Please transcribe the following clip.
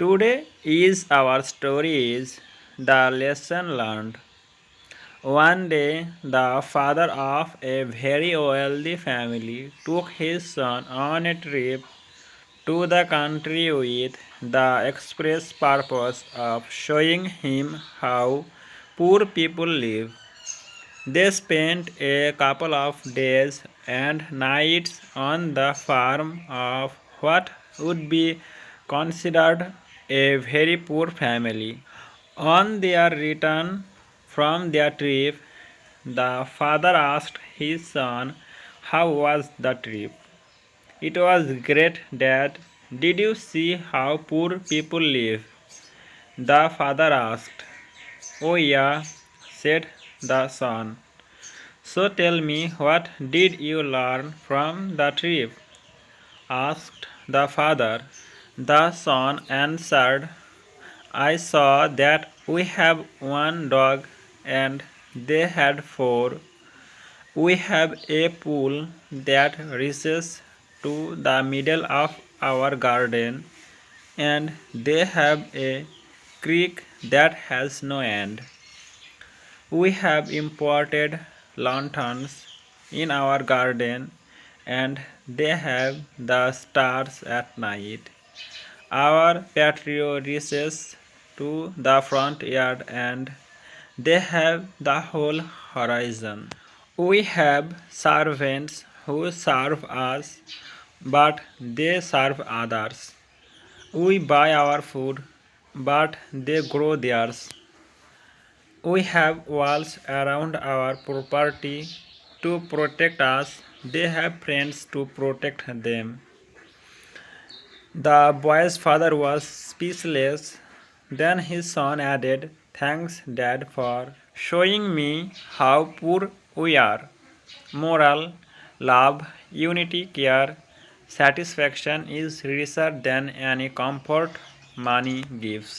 Today is our story is the lesson learned. One day, the father of a very wealthy family took his son on a trip to the country with the express purpose of showing him how poor people live. They spent a couple of days and nights on the farm of what would be considered a very poor family. On their return from their trip, the father asked his son, "How was the trip?" "It was great, Dad. Did you see how poor people live?" the father asked. "Oh, yeah," said the son. "So tell me, what did you learn from the trip?" asked the father. The son answered, "I saw that we have one dog and they had four. We have a pool that reaches to the middle of our garden, and they have a creek that has no end. We have imported lanterns in our garden, and they have the stars at night. Our patio reaches to the front yard, and they have the whole horizon. We have servants who serve us, but they serve others. We buy our food, but they grow theirs. We have walls around our property to protect us. They have friends to protect them." The boy's father was speechless. Then his son added, "Thanks, Dad, for showing me how poor we are." Moral, love, unity, care, satisfaction is richer than any comfort money gives.